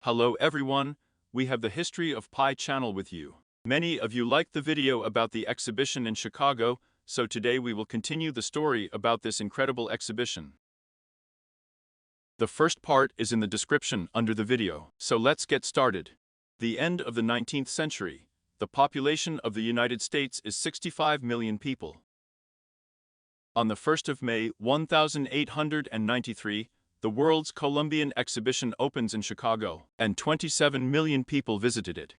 Hello everyone, we have the History of Pi channel with you. Many of you liked the video about the exhibition in Chicago, so today we will continue the story about this incredible exhibition. The first part is in the description under the video, so let's get started. The end of the 19th century, the population of the United States is 65 million people. On the 1st of May 1893, the World's Columbian Exhibition opens in Chicago, and 27 million people visited it.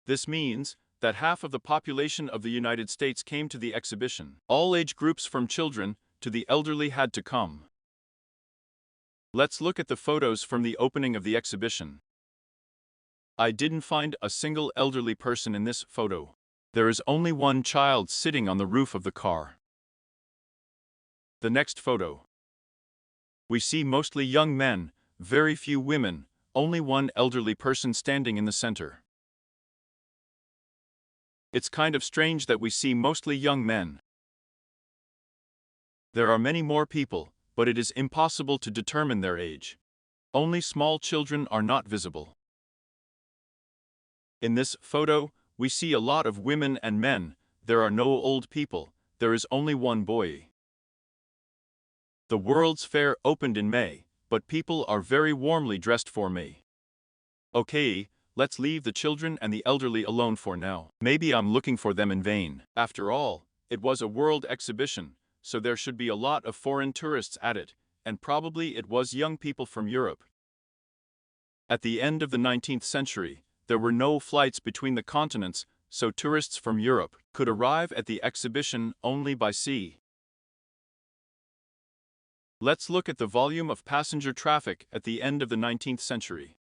This means that half of the population of the United States came to the exhibition. All age groups from children to the elderly had to come. Let's look at the photos from the opening of the exhibition. I didn't find a single elderly person in this photo. There is only one child sitting on the roof of the car. The next photo. We see mostly young men, very few women, only one elderly person standing in the center. It's kind of strange that we see mostly young men. There are many more people, but it is impossible to determine their age. Only small children are not visible. In this photo, we see a lot of women and men. There are no old people, there is only one boy. The World's Fair opened in May, but people are very warmly dressed for May. Okay, let's leave the children and the elderly alone for now. Maybe I'm looking for them in vain. After all, it was a world exhibition, so there should be a lot of foreign tourists at it, and probably it was young people from Europe. At the end of the 19th century, there were no flights between the continents, so tourists from Europe could arrive at the exhibition only by sea. Let's look at the volume of passenger traffic at the end of the 19th century.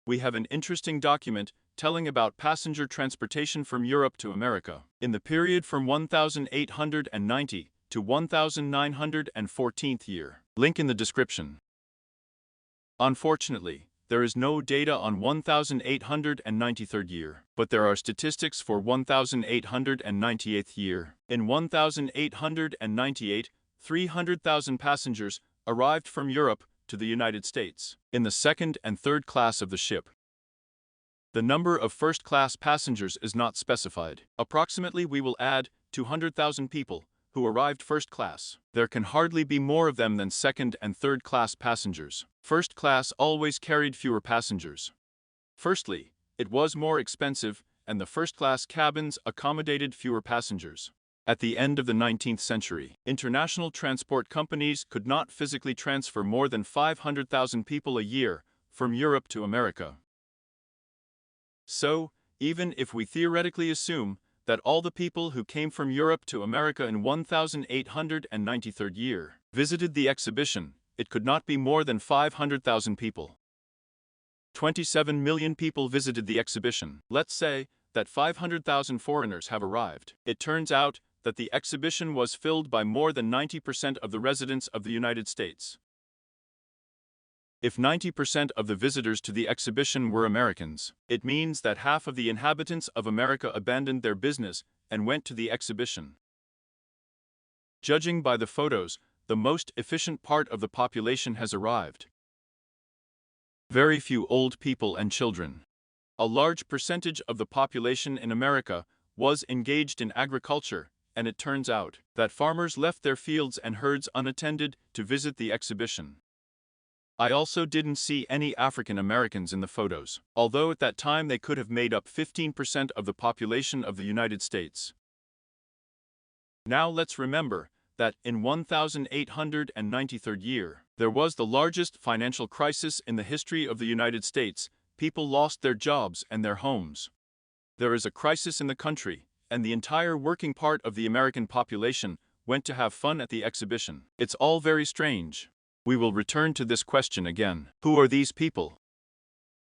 We have an interesting document telling about passenger transportation from Europe to America in the period from 1890 to 1914 year. Link in the description. Unfortunately, there is no data on 1893 year, but there are statistics for 1898 year. In 1898, 300,000 passengers arrived from Europe to the United States in the second and third class of the ship. The number of first-class passengers is not specified. Approximately we will add 200,000 people who arrived first class. There can hardly be more of them than second and third class passengers. First class always carried fewer passengers. Firstly, it was more expensive, and the first-class cabins accommodated fewer passengers. At the end of the 19th century, international transport companies could not physically transfer more than 500,000 people a year from Europe to America. So, even if we theoretically assume that all the people who came from Europe to America in 1893 year visited the exhibition, it could not be more than 500,000 people. 27 million people visited the exhibition. Let's say that 500,000 foreigners have arrived. It turns out that the exhibition was filled by more than 90% of the residents of the United States. If 90% of the visitors to the exhibition were Americans, it means that half of the inhabitants of America abandoned their business and went to the exhibition. Judging by the photos, the most efficient part of the population has arrived. Very few old people and children. A large percentage of the population in America was engaged in agriculture, and it turns out that farmers left their fields and herds unattended to visit the exhibition. I also didn't see any African Americans in the photos, although at that time they could have made up 15% of the population of the United States. Now let's remember that in 1893 year, there was the largest financial crisis in the history of the United States. People lost their jobs and their homes. There is a crisis in the country, and the entire working part of the American population went to have fun at the exhibition. It's all very strange. We will return to this question again. Who are these people?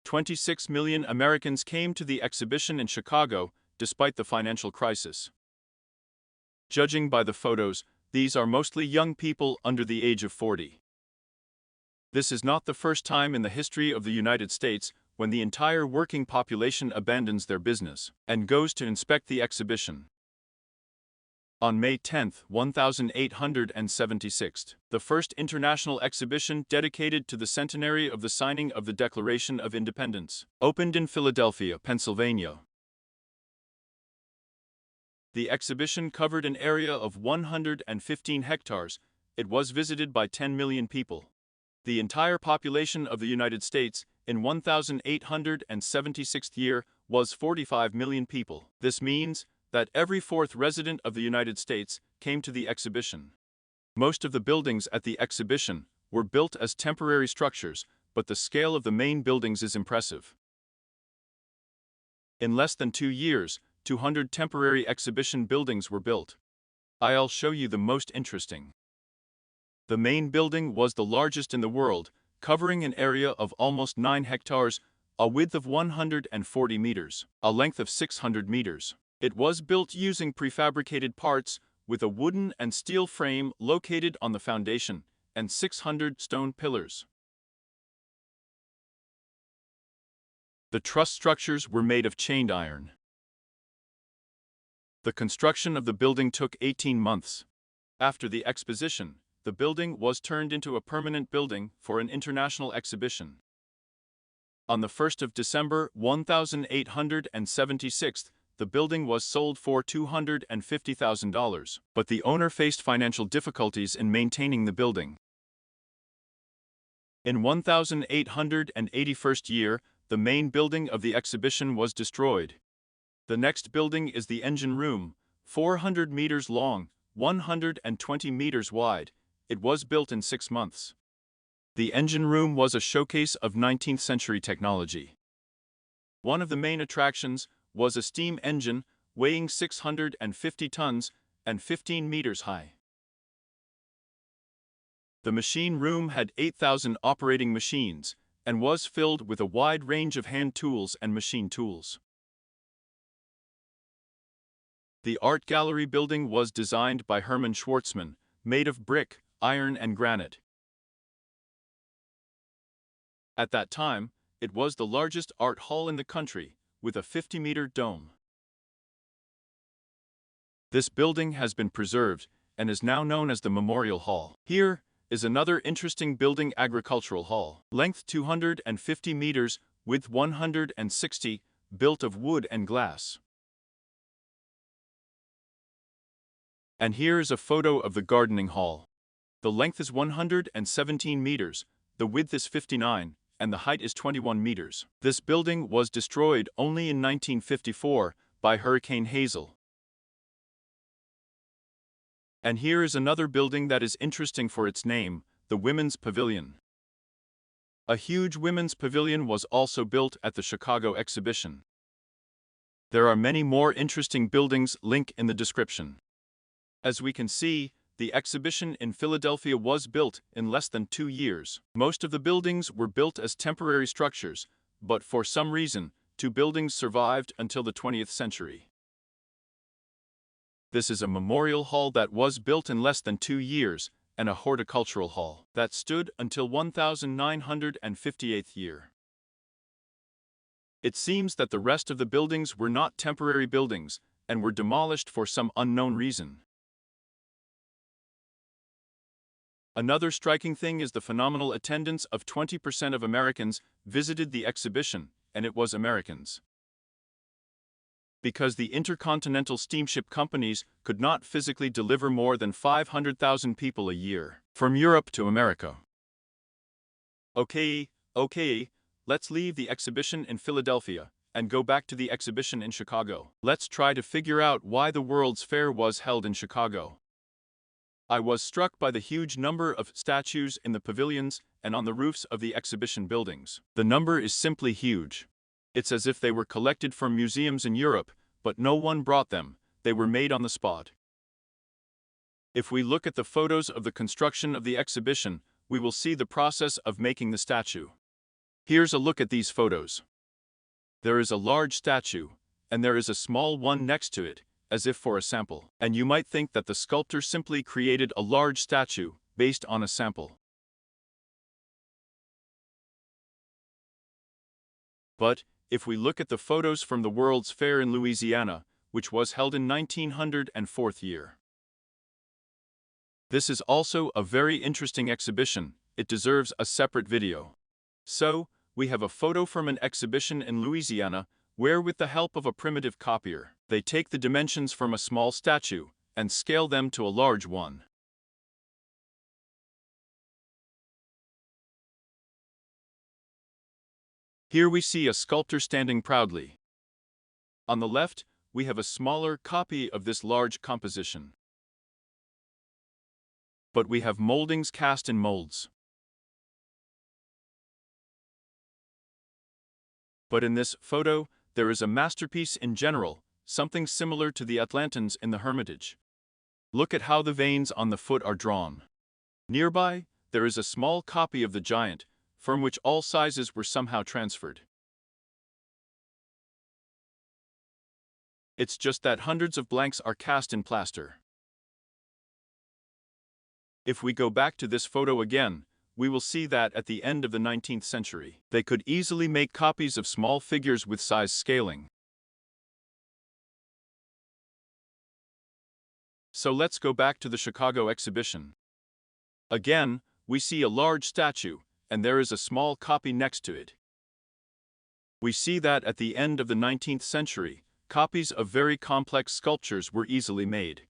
26 million Americans came to the exhibition in Chicago despite the financial crisis. Judging by the photos, these are mostly young people under the age of 40. This is not the first time in the history of the United States when the entire working population abandons their business and goes to inspect the exhibition. On May 10, 1876, the first international exhibition dedicated to the centenary of the signing of the Declaration of Independence opened in Philadelphia, Pennsylvania. The exhibition covered an area of 115 hectares. It was visited by 10 million people. The entire population of the United States in 1876 year was 45 million people. This means that every fourth resident of the United States came to the exhibition. Most of the buildings at the exhibition were built as temporary structures, but the scale of the main buildings is impressive. In less than 2 years, 200 temporary exhibition buildings were built. I'll show you the most interesting. The main building was the largest in the world, covering an area of almost 9 hectares, a width of 140 meters, a length of 600 meters. It was built using prefabricated parts, with a wooden and steel frame located on the foundation, and 600 stone pillars. The truss structures were made of chained iron. The construction of the building took 18 months. After the exposition, the building was turned into a permanent building for an international exhibition. On the 1st of December 1876, the building was sold for $250,000, but the owner faced financial difficulties in maintaining the building. In 1881st year, the main building of the exhibition was destroyed. The next building is the engine room, 400 meters long, 120 meters wide. It was built in 6 months. The engine room was a showcase of 19th century technology. One of the main attractions was a steam engine weighing 650 tons and 15 meters high. The machine room had 8,000 operating machines and was filled with a wide range of hand tools and machine tools. The art gallery building was designed by Hermann Schwartzman, made of brick, iron and granite. At that time, it was the largest art hall in the country, with a 50-meter dome. This building has been preserved and is now known as the Memorial Hall. Here is another interesting building, Agricultural Hall. Length 250 meters, width 160, built of wood and glass. And here is a photo of the Gardening Hall. The length is 117 meters, the width is 59, and the height is 21 meters. This building was destroyed only in 1954 by Hurricane Hazel. And here is another building that is interesting for its name, the Women's Pavilion. A huge women's pavilion was also built at the Chicago exhibition. There are many more interesting buildings, link in the description. As we can see, the exhibition in Philadelphia was built in less than 2 years. Most of the buildings were built as temporary structures, but for some reason, 2 buildings survived until the 20th century. This is a memorial hall that was built in less than 2 years, and a horticultural hall that stood until 1958th year. It seems that the rest of the buildings were not temporary buildings, and were demolished for some unknown reason. Another striking thing is the phenomenal attendance of 20% of Americans visited the exhibition, and it was Americans. Because the intercontinental steamship companies could not physically deliver more than 500,000 people a year from Europe to America. Okay, let's leave the exhibition in Philadelphia and go back to the exhibition in Chicago. Let's try to figure out why the World's Fair was held in Chicago. I was struck by the huge number of statues in the pavilions and on the roofs of the exhibition buildings. The number is simply huge. It's as if they were collected from museums in Europe, but no one brought them. They were made on the spot. If we look at the photos of the construction of the exhibition, we will see the process of making the statue. Here's a look at these photos. There is a large statue, and there is a small one next to it, as if for a sample. And you might think that the sculptor simply created a large statue based on a sample. But if we look at the photos from the World's Fair in Louisiana, which was held in 1904 year, This is also a very interesting exhibition. It deserves a separate video. So, we have a photo from an exhibition in Louisiana, where with the help of a primitive copier, they take the dimensions from a small statue and scale them to a large one. Here we see a sculptor standing proudly. On the left, we have a smaller copy of this large composition. But we have moldings cast in molds. But in this photo, there is a masterpiece in general, something similar to the Atlantans in the Hermitage. Look at how the veins on the foot are drawn. Nearby, there is a small copy of the giant, from which all sizes were somehow transferred. It's just that hundreds of blanks are cast in plaster. If we go back to this photo again, we will see that at the end of the 19th century, they could easily make copies of small figures with size scaling. So let's go back to the Chicago exhibition. Again, we see a large statue, and there is a small copy next to it. We see that at the end of the 19th century, copies of very complex sculptures were easily made.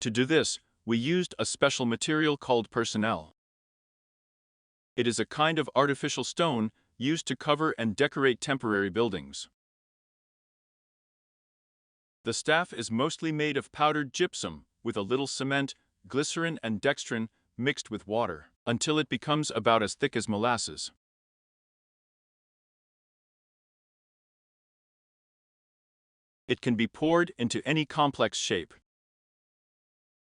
To do this, we used a special material called personnel. It is a kind of artificial stone used to cover and decorate temporary buildings. The staff is mostly made of powdered gypsum with a little cement, glycerin and dextrin mixed with water, until it becomes about as thick as molasses. It can be poured into any complex shape.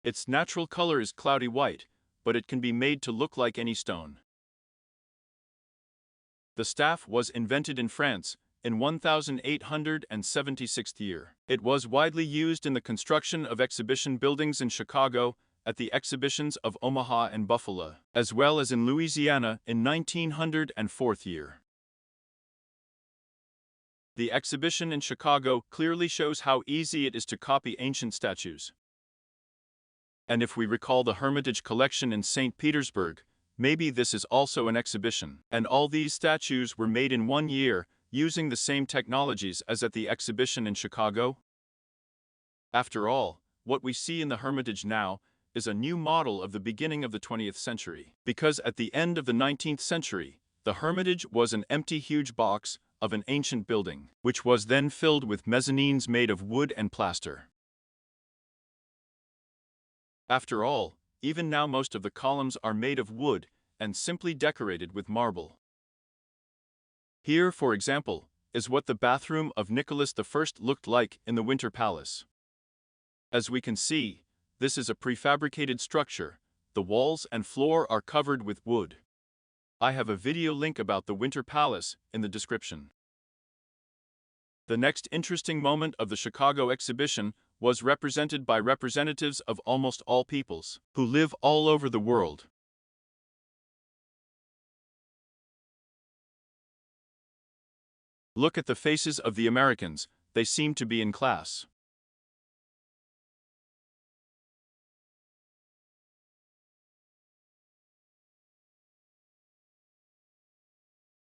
Its natural color is cloudy white, but it can be made to look like any stone. The staff was invented in France in 1876 year. It was widely used in the construction of exhibition buildings in Chicago, at the exhibitions of Omaha and Buffalo, as well as in Louisiana in 1904 year. The exhibition in Chicago clearly shows how easy it is to copy ancient statues. And if we recall the Hermitage collection in St. Petersburg, maybe this is also an exhibition. And all these statues were made in 1 year, using the same technologies as at the exhibition in Chicago. After all, what we see in the Hermitage now is a new model of the beginning of the 20th century. Because at the end of the 19th century, the Hermitage was an empty huge box of an ancient building, which was then filled with mezzanines made of wood and plaster. After all, even now most of the columns are made of wood and simply decorated with marble. Here, for example, is what the bathroom of Nicholas I looked like in the Winter Palace. As we can see, this is a prefabricated structure. The walls and floor are covered with wood. I have a video link about the Winter Palace in the description. The next interesting moment of the Chicago exhibition was represented by representatives of almost all peoples, who live all over the world. Look at the faces of the Americans, they seem to be in class.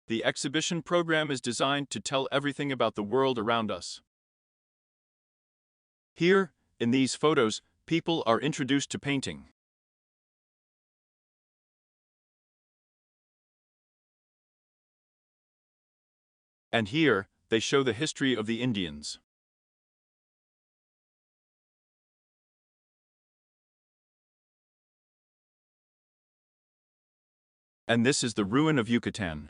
The exhibition program is designed to tell everything about the world around us. Here, in these photos, people are introduced to painting. And here, they show the history of the Indians. And this is the ruin of Yucatan.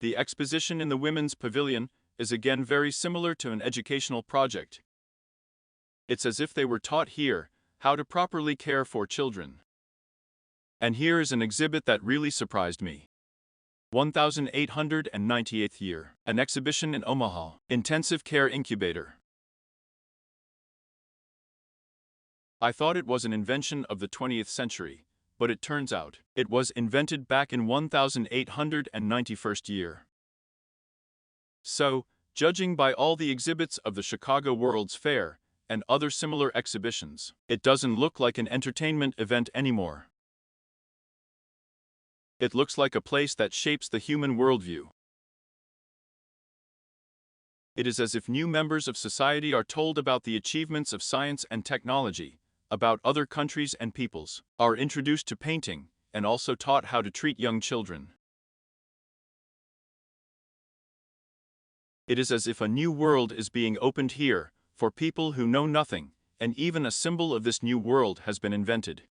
The exposition in the Women's Pavilion is again very similar to an educational project. It's as if they were taught here how to properly care for children. And here is an exhibit that really surprised me. 1898th year, an exhibition in Omaha, intensive care incubator. I thought it was an invention of the 20th century, but it turns out it was invented back in 1891 year. So, Judging by all the exhibits of the Chicago World's Fair and other similar exhibitions, it doesn't look like an entertainment event anymore. It looks like a place that shapes the human worldview. It is as if new members of society are told about the achievements of science and technology, about other countries and peoples, are introduced to painting, and also taught how to treat young children. It is as if a new world is being opened here, for people who know nothing, and even a symbol of this new world has been invented.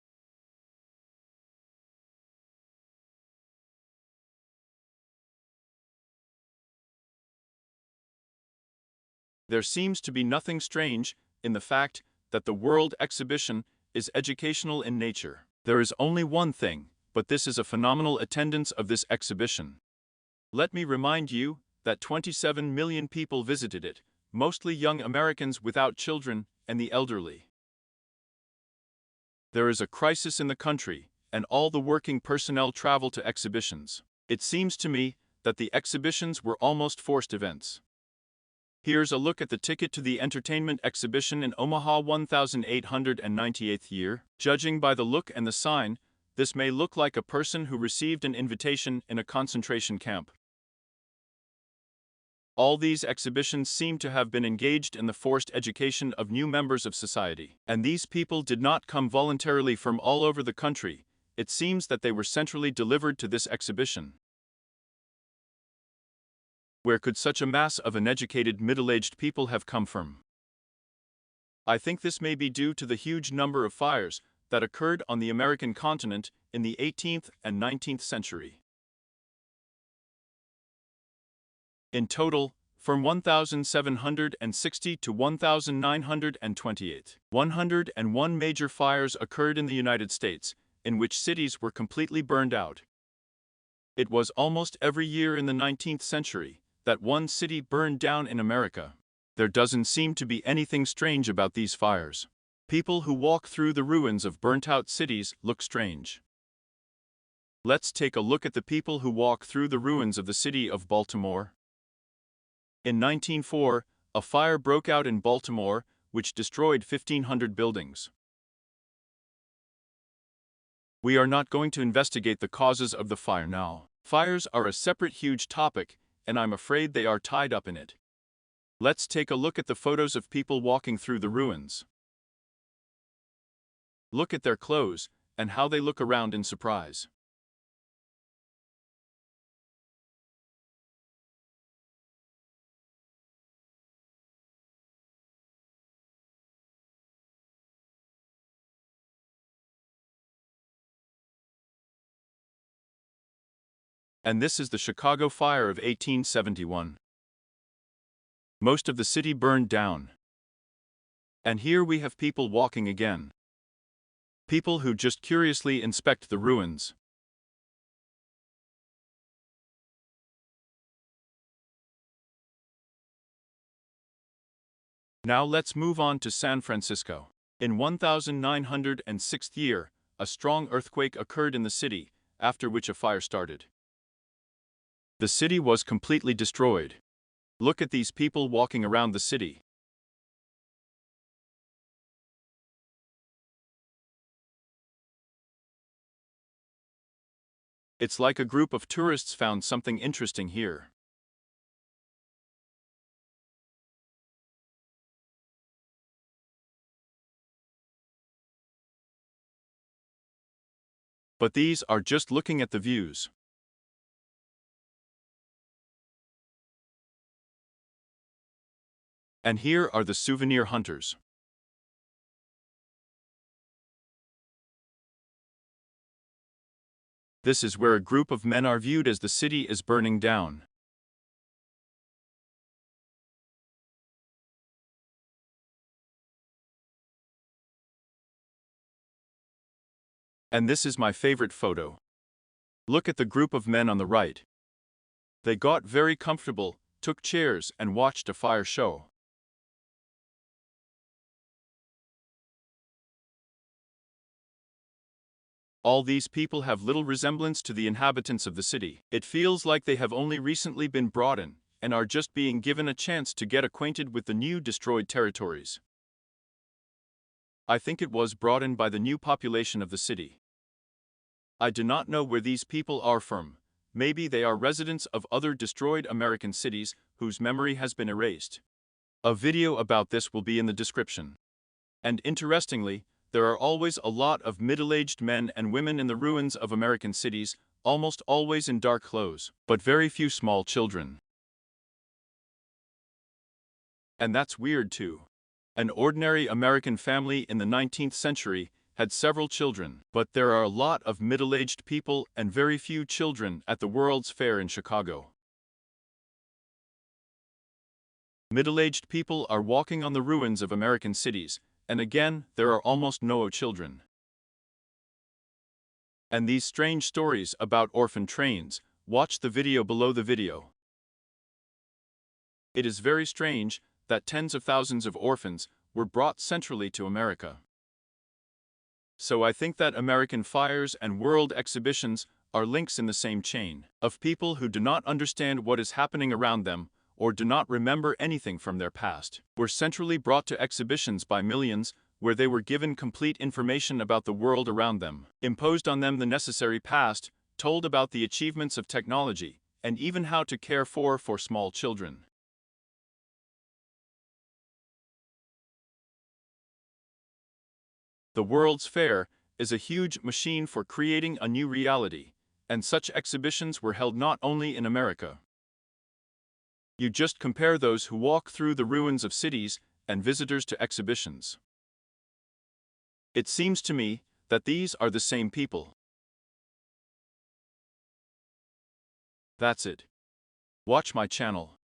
There seems to be nothing strange in the fact that the World Exhibition is educational in nature. There is only one thing, but this is a phenomenal attendance of this exhibition. Let me remind you that 27 million people visited it, mostly young Americans without children and the elderly. There is a crisis in the country, and all the working personnel travel to exhibitions. It seems to me that the exhibitions were almost forced events. Here's a look at the ticket to the entertainment exhibition in Omaha 1898th year. Judging by the look and the sign, this may look like a person who received an invitation in a concentration camp. All these exhibitions seem to have been engaged in the forced education of new members of society. And these people did not come voluntarily from all over the country. It seems that they were centrally delivered to this exhibition. Where could such a mass of uneducated middle-aged people have come from? I think this may be due to the huge number of fires that occurred on the American continent in the 18th and 19th century. In total, from 1760 to 1928, 101 major fires occurred in the United States, in which cities were completely burned out. It was almost every year in the 19th century that one city burned down in America. There doesn't seem to be anything strange about these fires. People who walk through the ruins of burnt-out cities look strange. Let's take a look at the people who walk through the ruins of the city of Baltimore. In 1904, a fire broke out in Baltimore, which destroyed 1,500 buildings. We are not going to investigate the causes of the fire now. Fires are a separate huge topic, and I'm afraid they are tied up in it. Let's take a look at the photos of people walking through the ruins. Look at their clothes, and how they look around in surprise. And this is the Chicago fire of 1871. Most of the city burned down. And here we have people walking again. People who just curiously inspect the ruins. Now let's move on to San Francisco. In 1906 year, a strong earthquake occurred in the city, after which a fire started. The city was completely destroyed. Look at these people walking around the city. It's like a group of tourists found something interesting here. But these are just looking at the views. And here are the souvenir hunters. This is where a group of men are viewed as the city is burning down. And this is my favorite photo. Look at the group of men on the right. They got very comfortable, took chairs, and watched a fire show. All these people have little resemblance to the inhabitants of the city. It feels like they have only recently been brought in, and are just being given a chance to get acquainted with the new destroyed territories. I think it was brought in by the new population of the city. I do not know where these people are from. Maybe they are residents of other destroyed American cities whose memory has been erased. A video about this will be in the description. And interestingly, there are always a lot of middle-aged men and women in the ruins of American cities, almost always in dark clothes, but very few small children. And that's weird too. An ordinary American family in the 19th century had several children, but there are a lot of middle-aged people and very few children at the World's Fair in Chicago. Middle-aged people are walking on the ruins of American cities, and again, there are almost no children. And these strange stories about orphan trains, watch the video below the video. It is very strange that tens of thousands of orphans were brought centrally to America. So I think that American fires and world exhibitions are links in the same chain of people who do not understand what is happening around them or do not remember anything from their past, were centrally brought to exhibitions by millions where they were given complete information about the world around them, imposed on them the necessary past, told about the achievements of technology, and even how to care for small children. The World's Fair is a huge machine for creating a new reality, and such exhibitions were held not only in America. You just compare those who walk through the ruins of cities and visitors to exhibitions. It seems to me that these are the same people. That's it. Watch my channel.